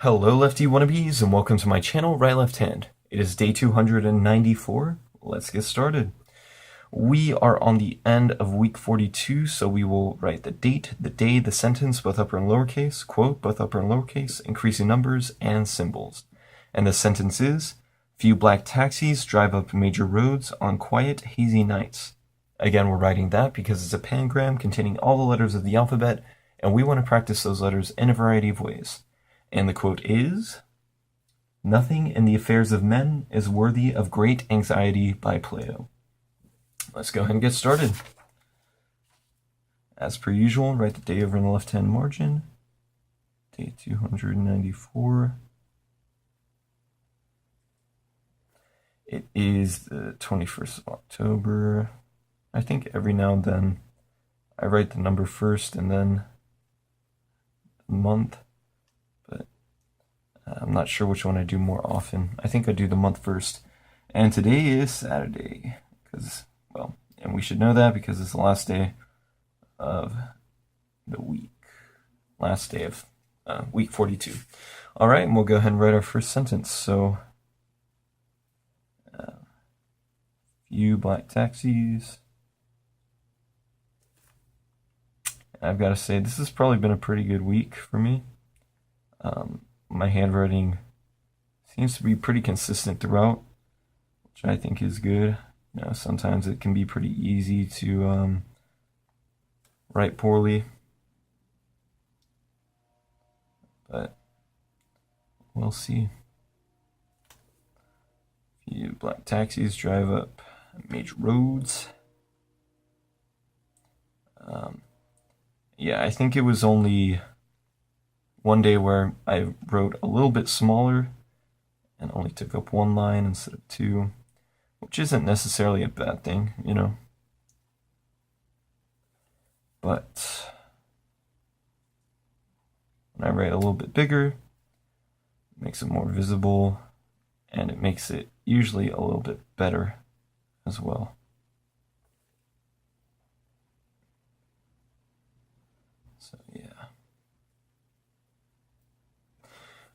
Hello Lefty Wannabes and welcome to my channel, Right Left Hand. It is day 294. Let's get started. We are on the end of week 42, so we will write the date, the day, the sentence, both upper and lowercase, quote, both upper and lowercase, increasing numbers, and symbols. And the sentence is, few black taxis drive up major roads on quiet, hazy nights. Again, we're writing that because it's a pangram containing all the letters of the alphabet, and we want to practice those letters in a variety of ways. And the quote is, "Nothing in the affairs of men is worthy of great anxiety," by Plato. Let's go ahead and get started. As per usual, write the day over in the left-hand margin. Day 294. It is the 21st of October. I think every now and then I write the number first and then the month. I'm not sure which one I do more often. I think I do the month first. And today is Saturday, and we should know that because it's the last day of the week. Last day of week 42. All right, and we'll go ahead and write our first sentence. So, few black taxis. I've got to say, this has probably been a pretty good week for me. My handwriting seems to be pretty consistent throughout, which I think is good. You know, sometimes it can be pretty easy to write poorly, but we'll see. Few black taxis drive up major roads. Yeah, I think it was only one day where I wrote a little bit smaller and only took up one line instead of two, which isn't necessarily a bad thing, you know. But when I write a little bit bigger, it makes it more visible, and it makes it usually a little bit better as well. So yeah.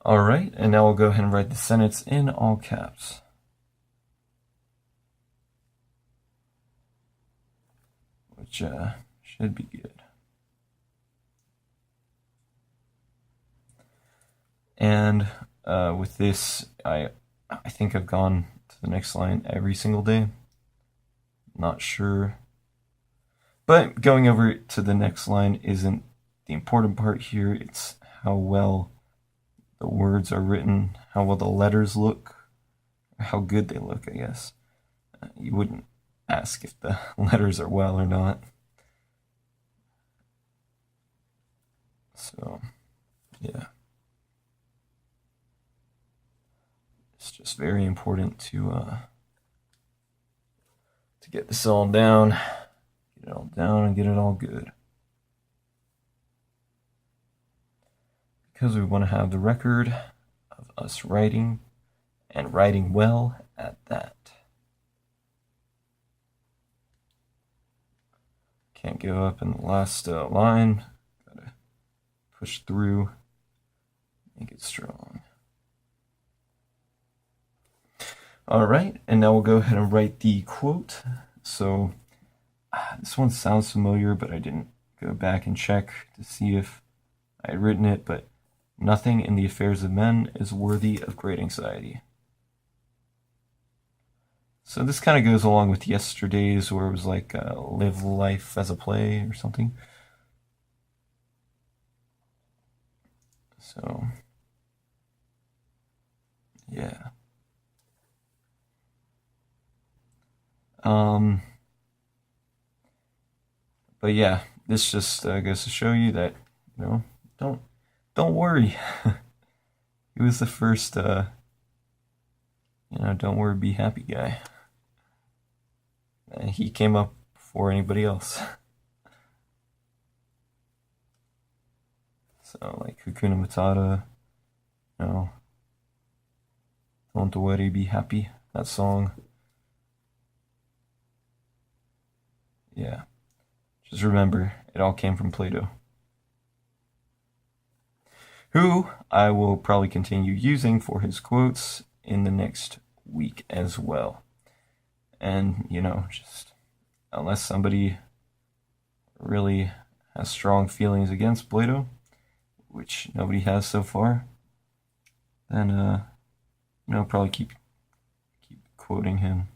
All right, and now we'll go ahead and write the sentence in all caps. Which should be good. And with this, I think I've gone to the next line every single day. Not sure. But going over to the next line isn't the important part here. It's how well the words are written, how well the letters look, or how good they look, I guess. You wouldn't ask if the letters are well or not. So, yeah. It's just very important to get this all down, get it all down and get it all good. Because we want to have the record of us writing, and writing well at that. Can't give up in the last line. Gotta push through, make it strong. All right, and now we'll go ahead and write the quote. So this one sounds familiar, but I didn't go back and check to see if I had written it, but "Nothing in the affairs of men is worthy of great anxiety." So this kind of goes along with yesterday's, where it was like live life as a play or something. So, yeah. But yeah, this just goes to show you that, you know, don't worry. He was the first, don't worry, be happy guy. He came up before anybody else. So, like Hakuna Matata, don't worry, be happy, that song. Yeah. Just remember, it all came from Plato. who I will probably continue using for his quotes in the next week as well. And, just unless somebody really has strong feelings against Plato, which nobody has so far, then, probably keep quoting him.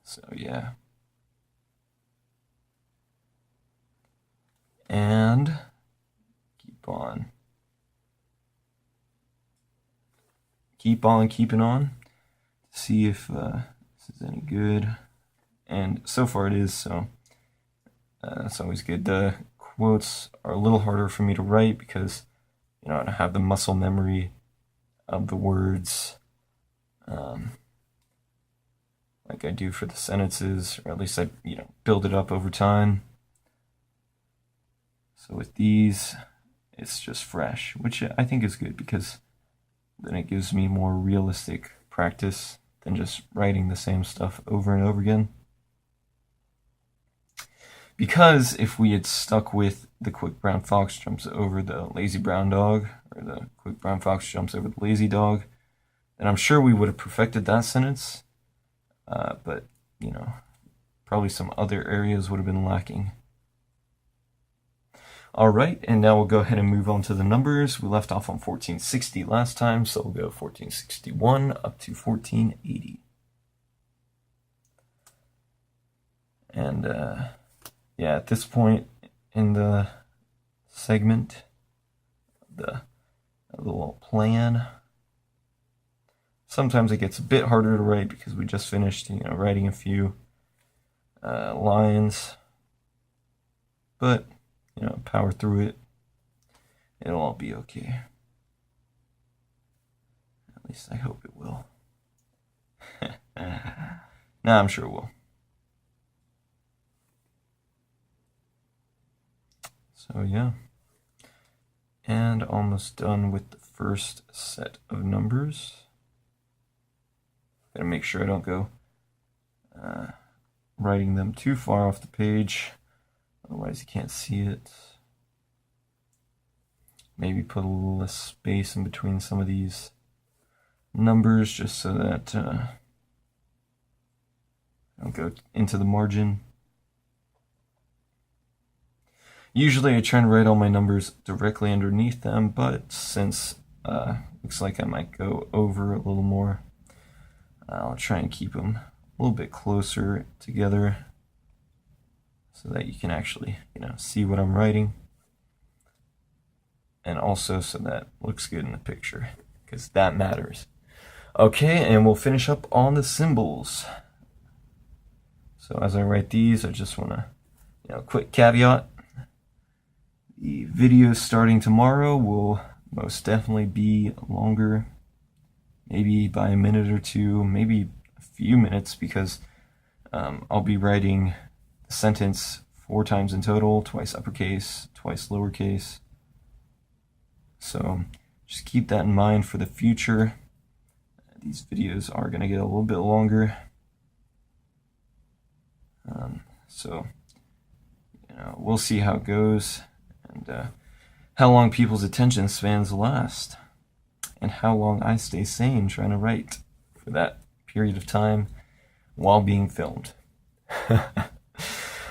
So, yeah. And keep on keeping on. See if this is any good. And so far it is, so that's always good. The quotes are a little harder for me to write because, I don't have the muscle memory of the words like I do for the sentences, or at least I, build it up over time. So with these, it's just fresh, which I think is good because then it gives me more realistic practice than just writing the same stuff over and over again. Because if we had stuck with the quick brown fox jumps over the lazy brown dog, or the quick brown fox jumps over the lazy dog, then I'm sure we would have perfected that sentence. But, probably some other areas would have been lacking. Alright, and now we'll go ahead and move on to the numbers. We left off on 1460 last time, so we'll go 1461 up to 1480. And, yeah, at this point in the segment, the little plan, sometimes it gets a bit harder to write because we just finished, writing a few lines. But, power through it. It'll all be okay. At least I hope it will. Nah, I'm sure it will. So, yeah. And almost done with the first set of numbers. Gotta make sure I don't go writing them too far off the page. Otherwise you can't see it. Maybe put a little less space in between some of these numbers just so that I don't go into the margin. Usually I try and write all my numbers directly underneath them, but since looks like I might go over a little more, I'll try and keep them a little bit closer together so that you can actually, see what I'm writing. And also so that looks good in the picture, because that matters. Okay, and we'll finish up on the symbols. So as I write these, I just want to, quick caveat. The video starting tomorrow will most definitely be longer, maybe by a minute or two, maybe a few minutes, because I'll be writing the sentence 4 times in total, twice uppercase, twice lowercase. So just keep that in mind for the future. These videos are going to get a little bit longer. So, we'll see how it goes, and how long people's attention spans last, and how long I stay sane trying to write for that period of time while being filmed.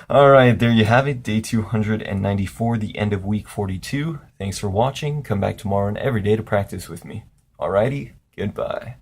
Alright, there you have it, day 294, the end of week 42. Thanks for watching. Come back tomorrow and every day to practice with me. Alrighty, goodbye.